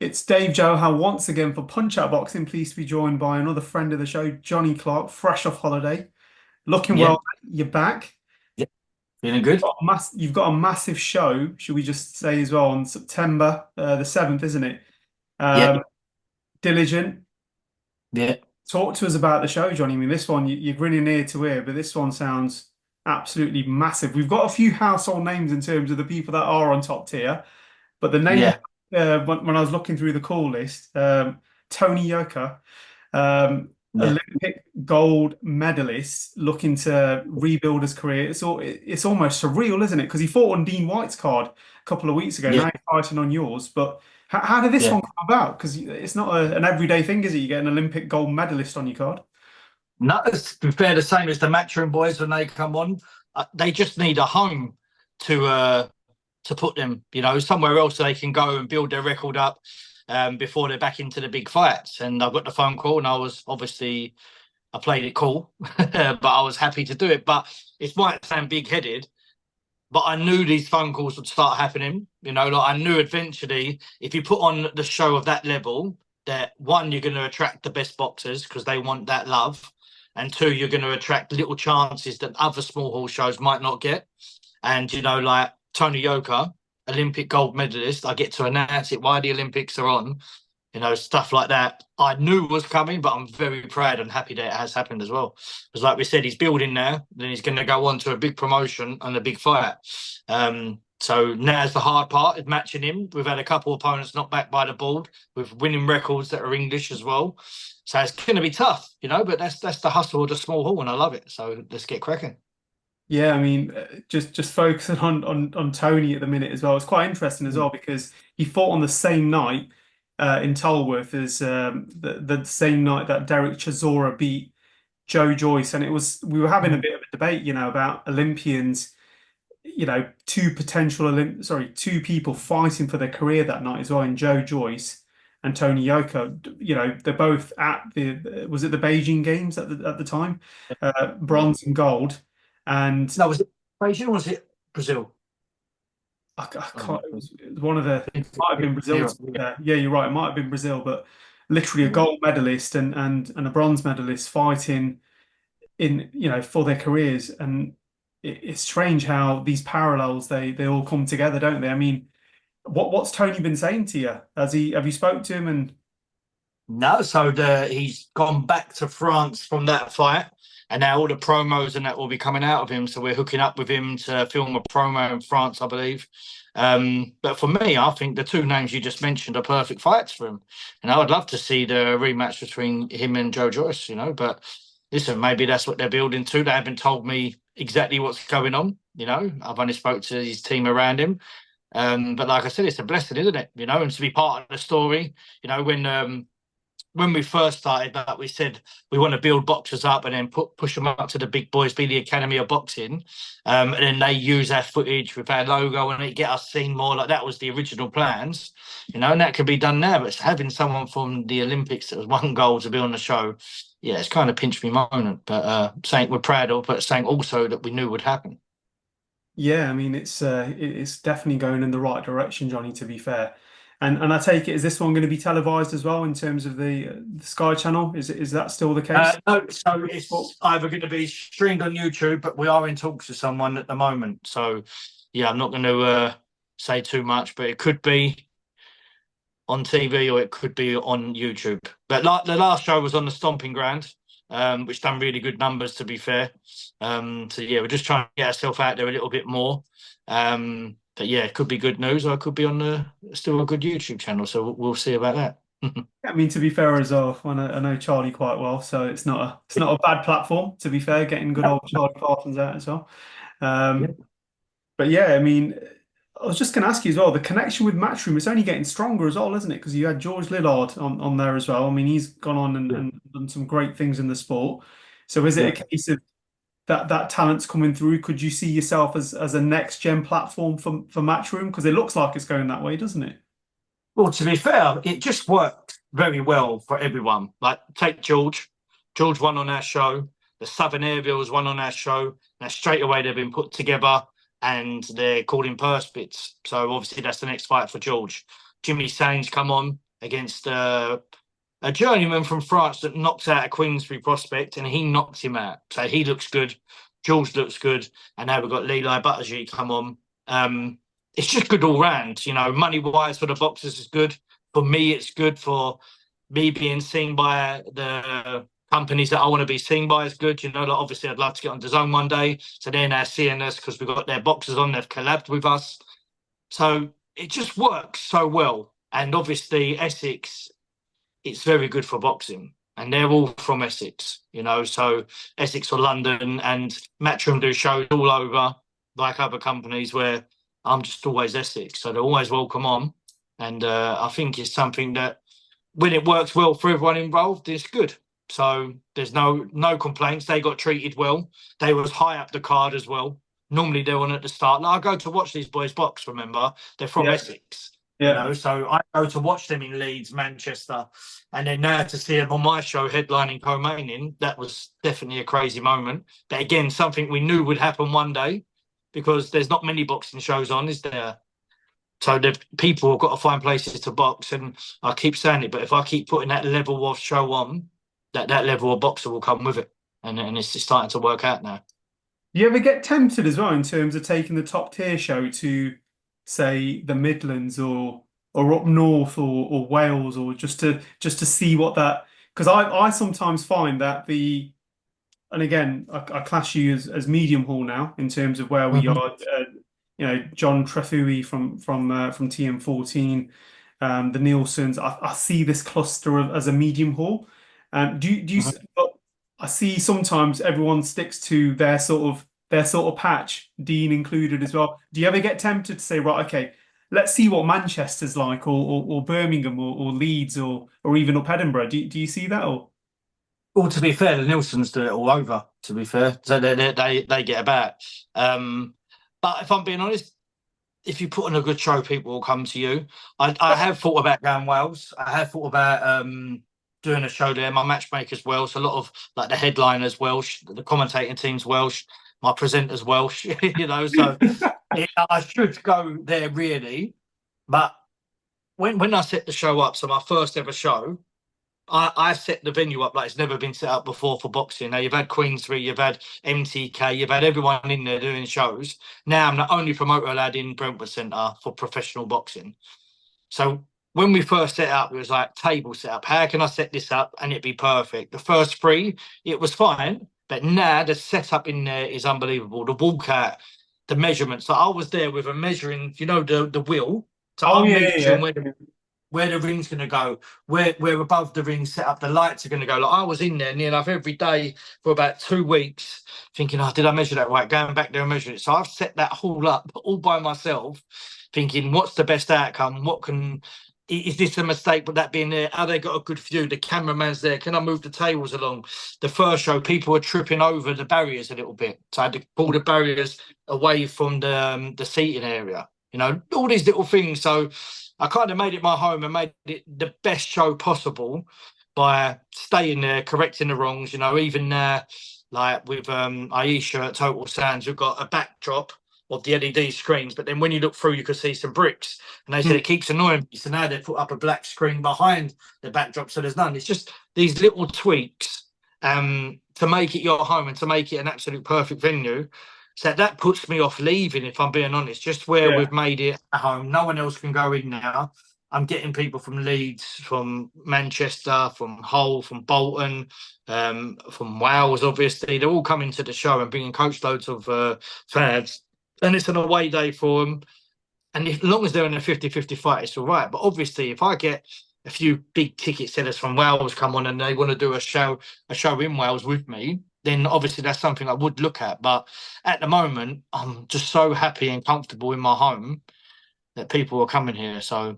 It's Dave Johan once again for Punch Out Boxing. Pleased to be joined by another friend of the show, Johnny Clark, fresh off holiday. Looking Yeah, well, you're back. yeah, feeling good. You've got a massive show, should we just say as well, on September the 7th, isn't it? Yeah, Um, Diligent. yeah, Talk to us about the show, Johnny. I mean, this one, you're grinning ear to ear, but this one sounds absolutely massive. We've got a few household names in terms of the people that are on top tier, but the name yeah, when I was looking through the call list, Tony Yoka, yeah, Olympic gold medalist, looking to rebuild his career. It's almost surreal, isn't it? Because he fought on Dean White's card a couple of weeks ago. yeah, Now he's fighting on yours. But how did this yeah. one come about? Because it's not an everyday thing, is it? You get an Olympic gold medalist on your card. No, it's to be fair, the same as the Matchroom boys when they come on. They just need a home to uh to put them, somewhere else so they can go and build their record up before they're back into the big fights. And I got the phone call, and I played it cool, but I was happy to do it. But it might sound big headed, but I knew these phone calls would start happening. Like I knew eventually if you put on the show of that level, that one, you're going to attract the best boxers because they want that love. And two, you're going to attract little chances that other small hall shows might not get. And, like Tony Yoka, Olympic gold medalist, I get to announce it while the Olympics are on, stuff like that. I knew was coming, but I'm very proud and happy that it has happened as well. Because, like we said, he's building now, then he's going to go on to a big promotion and a big fight. So now's the hard part is matching him. We've had a couple of opponents knocked back by the board with winning records that are English as well. So it's going to be tough, but that's the hustle of the small hall, and I love it. So let's get cracking. Yeah, I mean, just focusing on Tony at the minute as well. It's quite interesting as well because he fought on the same night in Tolworth as the same night that Derek Chisora beat Joe Joyce, and it was we were having a bit of a debate, about Olympians, two people fighting for their career that night as well, in Joe Joyce and Tony Yoka. They're both at the was it the Beijing Games at the time, bronze and gold. And No, was it Beijing or was it Brazil? I Um, can't. It was one of the. It might have been Brazil. Yeah, you're right. It might have been Brazil, but literally a Yeah. gold medalist and a bronze medalist fighting in for their careers, and it's strange how these parallels they all come together, don't they? I mean, what's Tony been saying to you? Have you spoke to him and No, so he's gone back to France from that fight, and now all the promos and that will be coming out of him. So we're hooking up with him to film a promo in France, I believe. But for me, I think the two names you just mentioned are perfect fights for him, and I would love to see the rematch between him and Joe Joyce. But listen, maybe that's what they're building to. They haven't told me exactly what's going on. I've only spoke to his team around him. But like I said, it's a blessing, isn't it? And to be part of the story. When we first started that, we said we want to build boxers up and then push them up to the big boys, be the Academy of Boxing, and then they use our footage with our logo and it get us seen more. Like that was the original plans, and that could be done now. But having someone from the Olympics that was one goal to be on the show, yeah, it's kind of pinched me moment. But something we're proud of, but something also that we knew would happen. yeah, I mean it's definitely going in the right direction, Johnny, to be fair. And I take it, is this one going to be televised as well in terms of the Sky Channel? Is that still the case? No, so it's either going to be streamed on YouTube, but we are in talks with someone at the moment. So, yeah, I'm not going to say too much, but it could be on TV or it could be on YouTube. But like the last show was on the Stomping Ground, which done really good numbers, to be fair. So yeah, we're just trying to get ourselves out there a little bit more. But yeah, it could be good news, or it could be on the still a good YouTube channel. So we'll see about that. I mean, to be fair as well, I know Charlie quite well, so it's not a bad platform. To be fair, getting good old Charlie Parsons out as well. Yeah. Um, but yeah, I mean, I was just going to ask you as well. The connection with Matchroom is only getting stronger as well, isn't it? Because you had George Lillard on there as well. I mean, he's gone on Yeah. and done some great things in the sport. So is Yeah. it a case of that talent's coming through? Could you see yourself as a next gen platform for Matchroom? Because it looks like it's going that way, doesn't it? Well, to be fair, it just worked very well for everyone. Like, take George. George won on our show. The Southern Airvilles won on our show. Now, straight away, they've been put together and they're called in purse bits. So, obviously, that's the next fight for George. Jimmy Sains come on. against a journeyman from France that knocked out a Queensbury prospect, and he knocked him out. So he looks good. Jules looks good, and now we've got Leli Buttigieg come on. It's just good all round. You know, money wise for the boxers is good. For me, it's good. For me being seen by the companies that I want to be seen by is good. You know, like obviously I'd love to get on DAZN one day, so they're now seeing us because we've got their boxers on. They've collabed with us, so it just works so well. And obviously Essex, it's very good for boxing, and they're all from Essex, you know, so Essex or London, and Matchroom do shows all over, like other companies, where I'm just always Essex, so they're always welcome on. And I think it's something that when it works well for everyone involved, it's good. So there's no complaints. They got treated well. They was high up the card as well. Normally they're on at the start. Like, I go to watch these boys box, remember? They're from Essex. Yeah. You know, so I go to watch them in Leeds, Manchester, and then now to see them on my show headlining, co-maining, that was definitely a crazy moment. But again, something we knew would happen one day, because there's not many boxing shows on, is there? So the people have got to find places to box, and I keep saying it, but if I keep putting that level of show on, that level of boxer will come with it, and it's just starting to work out now. You ever get tempted as well in terms of taking the top tier show to, say, the Midlands or up north or Wales, or just to see what that, because I sometimes find that and again I class you as medium haul now in terms of where we are. You know, John Trefui from TM14, the Nielsen's. I see this cluster as a medium haul. Do you? But I see sometimes everyone sticks to their sort of patch, Dean included as well. Do you ever get tempted to say, right, okay, let's see what Manchester's like, or Birmingham, or Leeds, or even up Edinburgh? Do you see that? Or well, to be fair, the Nielsen's do it all over. To be fair, so they get about. But if I'm being honest, if you put on a good show, people will come to you. I have thought about going Wales. I have thought about doing a show there. My matchmaker's Welsh. A lot of like the headliners Welsh, the commentating team's Welsh, my presenter's Welsh. You know, so I should go there really. But when I set the show up, so my first ever show, I set the venue up like it's never been set up before for boxing. Now, you've had Queensbury, you've had MTK, you've had everyone in there doing shows. Now I'm the only promoter allowed in Brentwood Centre for professional boxing. So when we first set up, it was like table set up. How can I set this up and it be perfect? The first three, it was fine. But now the setup in there is unbelievable. The walkout, the measurements. So I was there with a measuring, you know, the wheel. So I'm measuring where the ring's going to go, where above the ring set up, the lights are going to go. Like, I was in there near enough every day for about 2 weeks thinking, oh, did I measure that right? Going back there and measuring it. So I've set that all up all by myself, thinking, what's the best outcome? Is this a mistake? But that being there, how they got a good view? The cameraman's there. Can I move the tables along? The first show, people were tripping over the barriers a little bit. So I had to pull the barriers away from the seating area. You know, all these little things. So I kind of made it my home and made it the best show possible by staying there, correcting the wrongs. You know, even like with Aisha at Total Sounds, we've got a backdrop of the LED screens, but then when you look through, you can see some bricks. And they said it keeps annoying me. So now they put up a black screen behind the backdrop, so there's none. It's just these little tweaks to make it your home and to make it an absolute perfect venue. So that puts me off leaving, if I'm being honest, just where we've made it at home. No one else can go in now. I'm getting people from Leeds, from Manchester, from Hull, from Bolton, from Wales, obviously. They're all coming to the show and bringing coach loads of fans. And it's an away day for them. And as long as they're in a 50-50 fight, it's all right. But obviously, if I get a few big ticket sellers from Wales come on and they want to do a show in Wales with me, then obviously that's something I would look at. But at the moment, I'm just so happy and comfortable in my home that people are coming here. So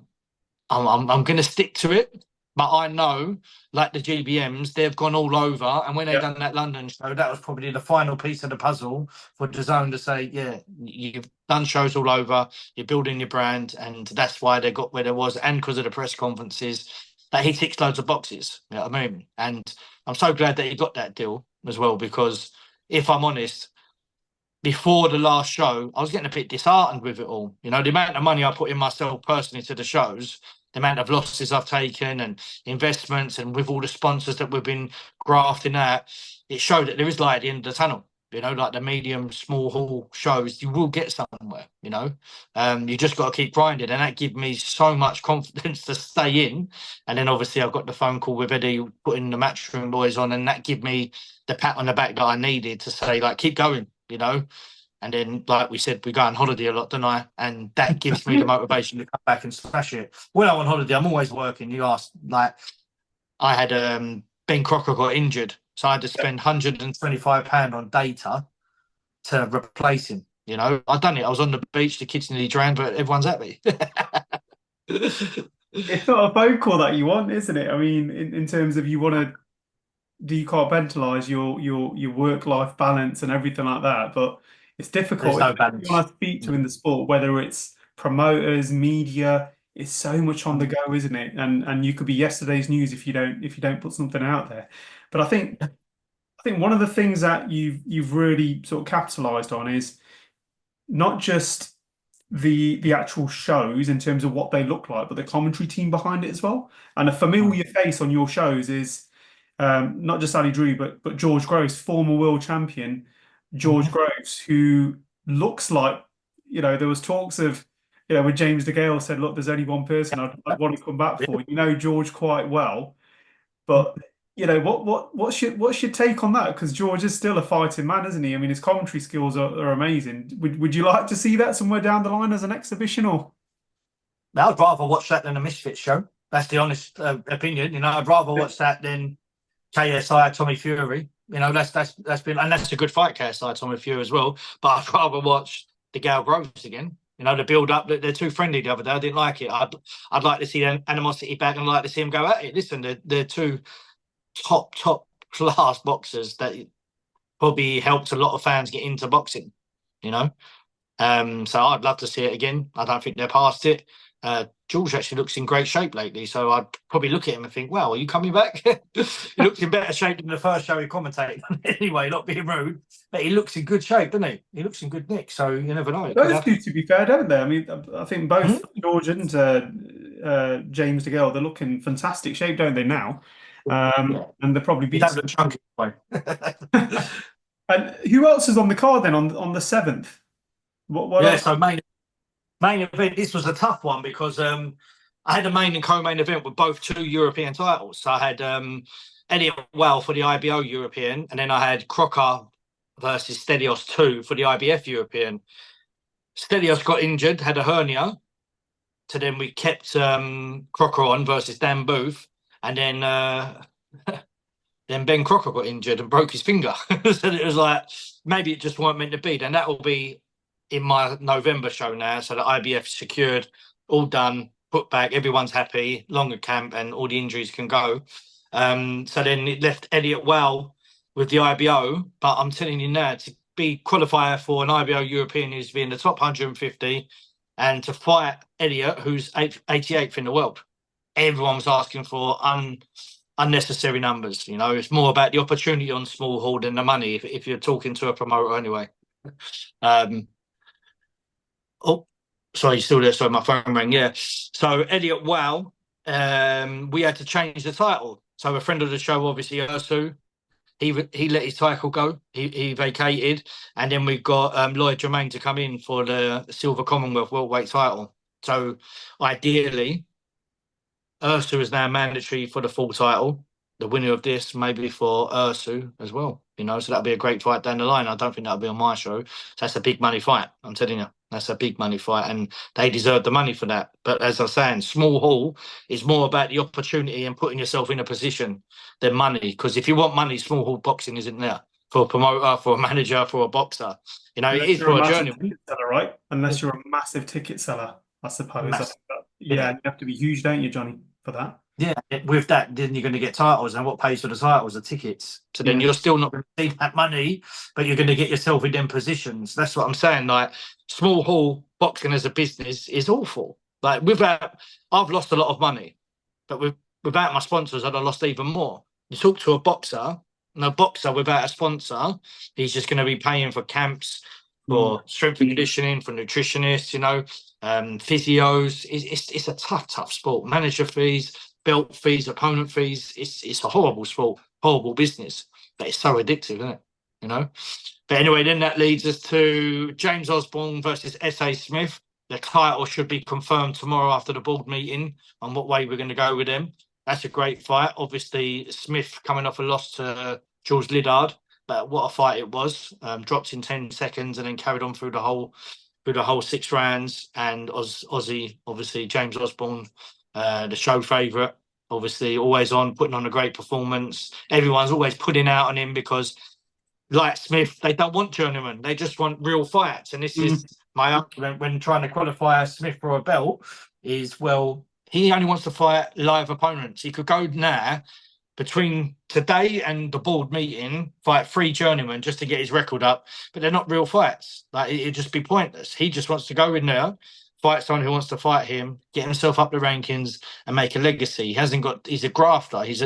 I'm going to stick to it. But I know, like the GBMs, they've gone all over. And when they done that London show, that was probably the final piece of the puzzle for DAZN to say, yeah, you've done shows all over, you're building your brand. And that's why they got where they was. And because of the press conferences, that he ticks loads of boxes. You know what I mean? And I'm so glad that he got that deal as well, because if I'm honest, before the last show, I was getting a bit disheartened with it all. You know, the amount of money I put in myself personally to the shows, the amount of losses I've taken and investments, and with all the sponsors that we've been grafting at, it showed that there is light at the end of the tunnel. You know, like the medium, small hall shows, you will get somewhere, you know. You just got to keep grinding. And that gave me so much confidence to stay in. And then obviously I've got the phone call with Eddie putting the Matchroom Boys on, and that gave me the pat on the back that I needed to say, like, keep going, you know. And then, like we said, we go on holiday a lot, don't I? And that gives me the motivation to come back and smash it. When I'm on holiday, I'm always working. You asked, like, I had Ben Crocker got injured, so I had to spend £125 on data to replace him. You know, I've done it. I was on the beach, the kids nearly drowned, but everyone's happy. It's not a phone call that you want, isn't it? I mean, in terms of you want to decompartmentalize your work-life balance and everything like that, but it's difficult. There's no Especially balance. when I speak to in the sport, whether it's promoters, media, it's so much on the go, isn't it? And you could be yesterday's news if you don't put something out there. But I think one of the things that you've really sort of capitalized on is not just the actual shows in terms of what they look like, but the commentary team behind it as well. And a familiar face on your shows is not just Ali Drew, but George Groves, former world champion George Groves, who looks like, there was talks of, when James DeGale said, look, there's only one person I'd want to come back for. You know George quite well, but what's your take on that? Because George is still a fighting man, isn't he? I mean, his commentary skills are amazing. Would you like to see that somewhere down the line as an exhibition, or? I'd rather watch that than a Misfits show. That's the honest opinion. You know, I'd rather watch that than KSI Tommy Fury. You know, that's been, and that's a good fight, KSI Tommy Fury as well. But I'd rather watch the Gal Groves again. You know, the build up. They're too friendly the other day. I didn't like it. I'd like to see animosity back, and I'd like to see them go at it. Listen, they're two top class boxers that probably helped a lot of fans get into boxing. You know, so I'd love to see it again. I don't think they're past it. George actually looks in great shape lately, so I'd probably look at him and think, well, are you coming back? He looks in better shape than the first show he commentated. Anyway, not being rude, but he looks in good shape, doesn't he? He looks in good nick, so you never know. Those two, to be fair, don't they? I mean, I think both George and James DeGale, they're looking fantastic shape, don't they, now? And they're probably beat. Chunky. And who else is on the card then on the 7th? What else? So main event, this was a tough one because I had a main and co-main event with both 2 European titles. So I had Elliot Well for the IBO European, and then I had Crocker versus Stelios 2 for the IBF European. Stelios got injured, had a hernia. So then we kept Crocker on versus Dan Booth, and then then Ben Crocker got injured and broke his finger. So it was like, maybe it just weren't meant to be. And that will be in my November show now. So the IBF secured, all done, put back, everyone's happy, longer camp, and all the injuries can go. So then it left Elliot Well with the IBO. But I'm telling you now, to be qualifier for an IBO European is to be in the top 150 and to fight Elliot, who's 88th in the world. Everyone was asking for unnecessary numbers. You know, it's more about the opportunity on small hall than the money, if you're talking to a promoter anyway. Oh, sorry, you're still there. Sorry, my phone rang. Yeah. So Elliot Well, we had to change the title. So a friend of the show, obviously, Ursu, he let his title go. He vacated, and then we've got Lloyd Germain to come in for the Silver Commonwealth welterweight title. So ideally, Ursu is now mandatory for the full title. The winner of this maybe for Ursu as well. You know, so that'll be a great fight down the line. I don't think that'll be on my show. So that's a big money fight. I'm telling you, that's a big money fight, and they deserve the money for that. But as I'm saying, small hall is more about the opportunity and putting yourself in a position than money. Because if you want money, small hall boxing isn't there for a promoter, for a manager, for a boxer. You know, Unless it is for a journey. Seller, right? Unless you're a massive ticket seller, I suppose. Yeah, you have to be huge, don't you, Johnny, for that? Yeah, with that, then you're going to get titles, and what pays for the titles are tickets. So then you're still not going to see that money, but you're going to get yourself in them positions. That's what I'm saying. Like, small hall boxing as a business is awful. Like, I've lost a lot of money, but without my sponsors, I'd have lost even more. You talk to a boxer, and a boxer without a sponsor, he's just going to be paying for camps, for strength and conditioning, for nutritionists, physios. It's a tough sport. Manager fees, belt fees, opponent fees. It's a horrible sport, horrible business. But it's so addictive, isn't it? But anyway, then that leads us to James Osborne versus S.A. Smith. The title should be confirmed tomorrow after the board meeting on what way we're going to go with them. That's a great fight. Obviously, Smith coming off a loss to Jules Liddard, but what a fight it was. Dropped in 10 seconds and then carried on through the whole 6 rounds. And Aussie, obviously, James Osborne, the show favourite, obviously always on, putting on a great performance. Everyone's always putting out on him because, like Smith, they don't want journeymen. They just want real fights. And this is my argument when trying to qualify Smith for a belt is, well, he only wants to fight live opponents. He could go now between today and the board meeting, fight 3 journeymen just to get his record up, but they're not real fights. Like, it'd just be pointless. He just wants to go in there, fight someone who wants to fight him, get himself up the rankings and make a legacy. He's a grafter. He's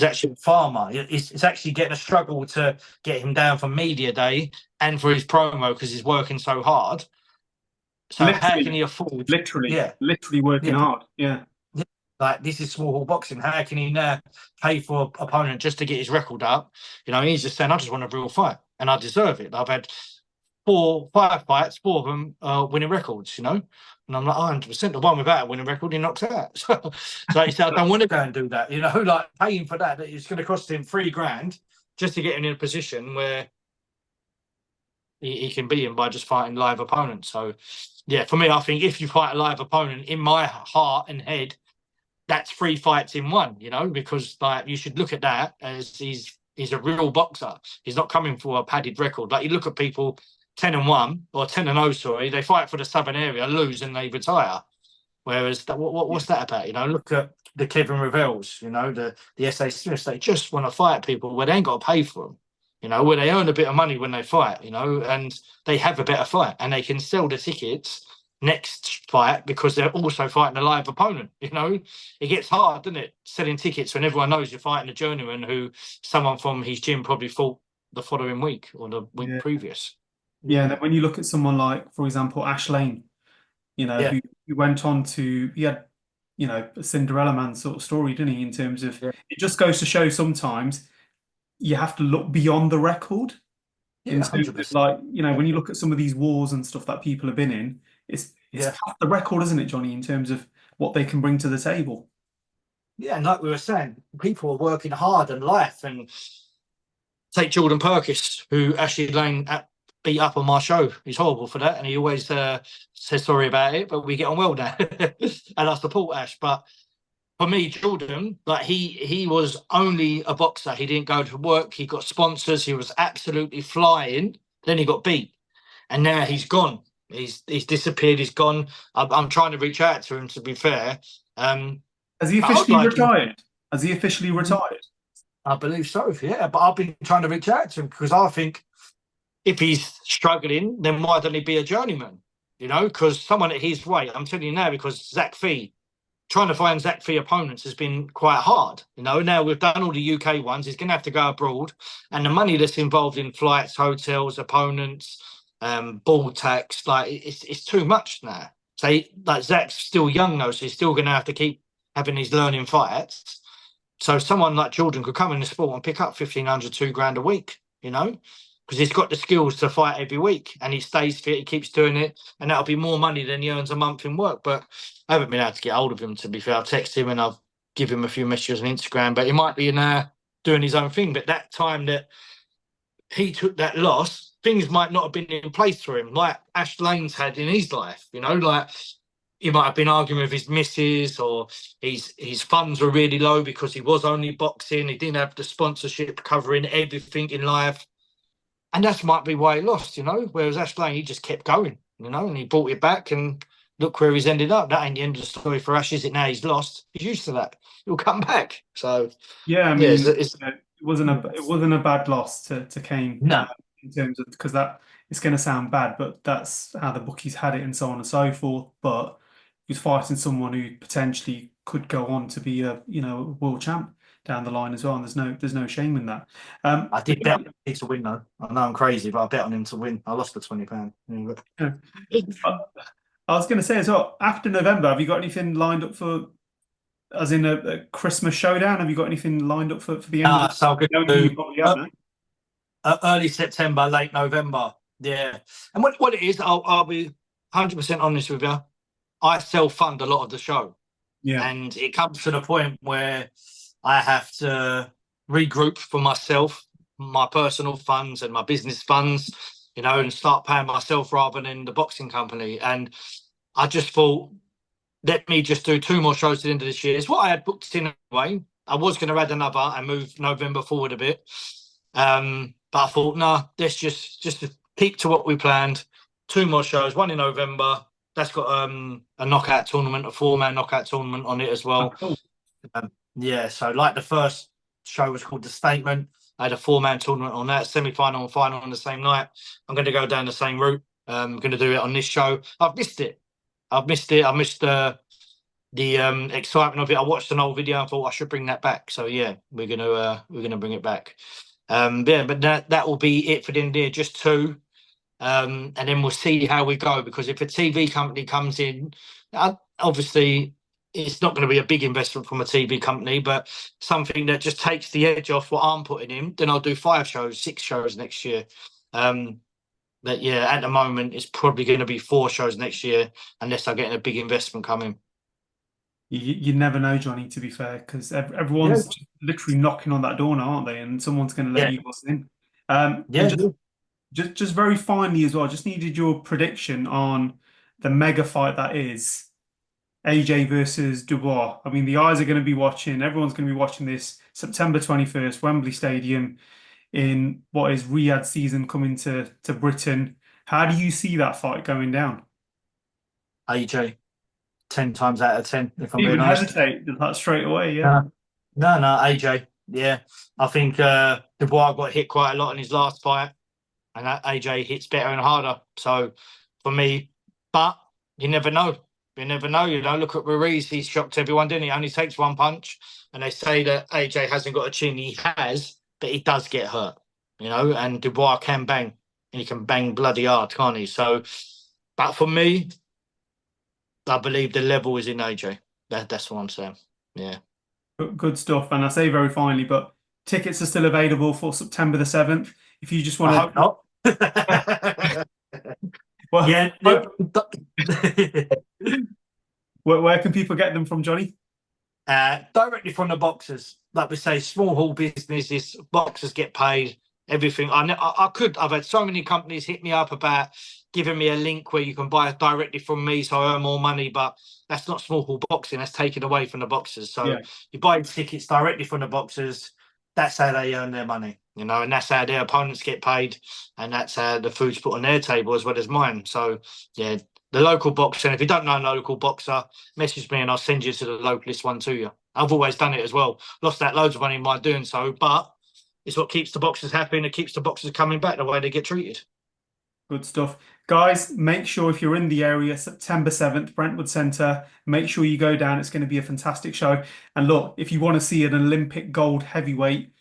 actually a farmer. It's actually getting a struggle to get him down for media day and for his promo because he's working so hard. So how can he afford? Literally working hard. Yeah. Like, this is small hall boxing. How can he now pay for an opponent just to get his record up? He's just saying, I just want a real fight and I deserve it. I've had 5 fights, 4 of them winning records, And I'm like, 100%. The one without a winning record, he knocks out. So he said, I don't want to go and do that. Like paying for that, it's going to cost him $3,000 just to get him in a position where he can beat him by just fighting live opponents. So, yeah, for me, I think if you fight a live opponent, in my heart and head, that's 3 fights in one, because like you should look at that as he's a real boxer. He's not coming for a padded record. Like, you look at people 10-1 or 10-0, sorry, they fight for the southern area, lose and they retire. Whereas what's that about? Look at the Kevin Revels, the S.A. Smiths. They just want to fight people where they ain't got to pay for them. Where they earn a bit of money when they fight, and they have a better fight and they can sell the tickets next fight because they're also fighting a live opponent. It gets hard, doesn't it, selling tickets when everyone knows you're fighting a journeyman who someone from his gym probably fought the following week or the week previous. Yeah, then when you look at someone like, for example, Ash Lane, who went on to, he had, a Cinderella Man sort of story, didn't he, in terms of, it just goes to show sometimes you have to look beyond the record. In terms of, like, when you look at some of these wars and stuff that people have been in, it's half the record, isn't it, Johnny, in terms of what they can bring to the table. Yeah, and like we were saying, people are working hard in life. And take Jordan Perkis, who Ashley Lane beat up on my show. He's horrible for that, and he always says sorry about it, but we get on well now. And I support Ash. But for me, Jordan, like, he was only a boxer. He didn't go to work. He got sponsors. He was absolutely flying. Then he got beat, and now he's gone. He's disappeared. He's gone. I'm trying to reach out to him, to be fair. Has he officially retired? Has he officially retired? I believe so, yeah. But I've been trying to reach out to him because I think if he's struggling, then why don't he be a journeyman? Because someone at his weight, I'm telling you now, because Zach Fee, trying to find Zach Fee opponents has been quite hard. Now we've done all the UK ones. He's going to have to go abroad. And the money that's involved in flights, hotels, opponents, ball tax, like, it's too much now. So, like, Zach's still young, though, so he's still going to have to keep having these learning fights. So someone like Jordan could come in the sport and pick up $1,500, $2,000 a week, because he's got the skills to fight every week and he stays fit, he keeps doing it, and that'll be more money than he earns a month in work. But I haven't been able to get hold of him, to be fair. I've texted him and I've given him a few messages on Instagram, but he might be now doing his own thing. But that time that he took that loss, things might not have been in place for him, like Ash Lane's had in his life, like he might have been arguing with his missus, or his funds were really low because he was only boxing. He didn't have the sponsorship covering everything in life. And that might be why he lost, whereas Ash Lane, he just kept going, and he brought it back, and look where he's ended up. That ain't the end of the story for Ash, is it? Now he's lost. He's used to that. He'll come back. So, yeah, I mean, it wasn't a bad loss to Kane. No. In terms of, because that, it's going to sound bad, but that's how the bookies had it and so on and so forth. But he was fighting someone who potentially could go on to be a world champ. down the line as well. And there's no shame in that. I did bet on him to win though. I know I'm crazy, but I bet on him to win. I lost the £20. I was going to say as well, after November, have you got anything lined up for, as in a Christmas showdown? Have you got anything lined up for the end of the So I'm going you to probably have, do no? early September, late November. Yeah. And what it is, I'll be 100% honest with you. I self-fund a lot of the show. Yeah. And it comes to the point where I have to regroup for myself, my personal funds and my business funds, you know, and start paying myself rather than the boxing company. And I just thought, let me just do 2 more shows at the end of this year. It's what I had booked in anyway. I was going to add another and move November forward a bit. But I thought, no, let's just keep to what we planned. 2 more shows, one in November. That's got a knockout tournament, a 4-man knockout tournament on it as well. Oh, cool. Yeah, so like the first show was called The Statement. I had a 4-man tournament on that, semi-final and final on the same night. I'm going to go down the same route. I'm going to do it on this show. I've missed it. I missed the excitement of it. I watched an old video and thought I should bring that back. So yeah, we're gonna bring it back. Yeah, but that will be it for the end of the year, just 2. And then we'll see how we go, because if a TV company comes in, obviously it's not going to be a big investment from a TV company, but something that just takes the edge off what I'm putting in, then I'll do 5 shows, 6 shows next year. But yeah, at the moment it's probably going to be 4 shows next year unless I get a big investment coming. You never know, Johnny, to be fair, because everyone's literally knocking on that door now, aren't they? And someone's going to let you guys in. And just very finally as well, just needed your prediction on the mega fight that is AJ versus Dubois. I mean, the eyes are going to be watching. Everyone's going to be watching this September 21st, Wembley Stadium, in what is Riyadh season coming to Britain. How do you see that fight going down? AJ, 10 times out of 10, if I'm being Even honest. hesitate that straight away, yeah. No, AJ. Yeah, I think Dubois got hit quite a lot in his last fight, and AJ hits better and harder. So for me, but you never know. You never know. You know, look at Ruiz. He's shocked everyone, didn't he? Only takes 1 punch, and they say that AJ hasn't got a chin. He has, but he does get hurt. You know, and Dubois can bang, and he can bang bloody hard, can't he? So, but for me, I believe the level is in AJ. That's what I'm saying. Yeah. Good stuff. And I say very finally, but tickets are still available for September the 7th. If you just want to. I hope not. Well, yeah. Where can people get them from, Johnny? Directly from the boxers. Like we say, small hall businesses, boxers get paid, everything. I've had so many companies hit me up about giving me a link where you can buy it directly from me so I earn more money, but that's not small hall boxing. That's taken away from the boxers. So you buy tickets directly from the boxers. That's how they earn their money, you know, and that's how their opponents get paid, and that's how the food's put on their table as well as mine. So yeah, the local boxer. And if you don't know a local boxer, message me and I'll send you to the localist one to you. I've always done it as well. Lost out loads of money by doing so, but it's what keeps the boxers happy and it keeps the boxers coming back the way they get treated. Good stuff. Guys, make sure if you're in the area, September 7th, Brentwood Centre, make sure you go down. It's going to be a fantastic show. And look, if you want to see an Olympic gold heavyweight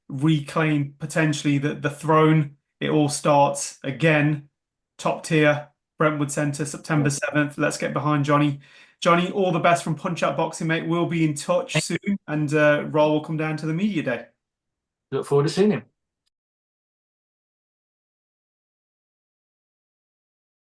reclaim potentially the throne, it all starts again. Top tier, Brentwood Centre, September 7th. Let's get behind Johnny. Johnny, all the best from Punch Out Boxing, mate. We'll be in touch soon, and Roll will come down to the media day. Look forward to seeing him.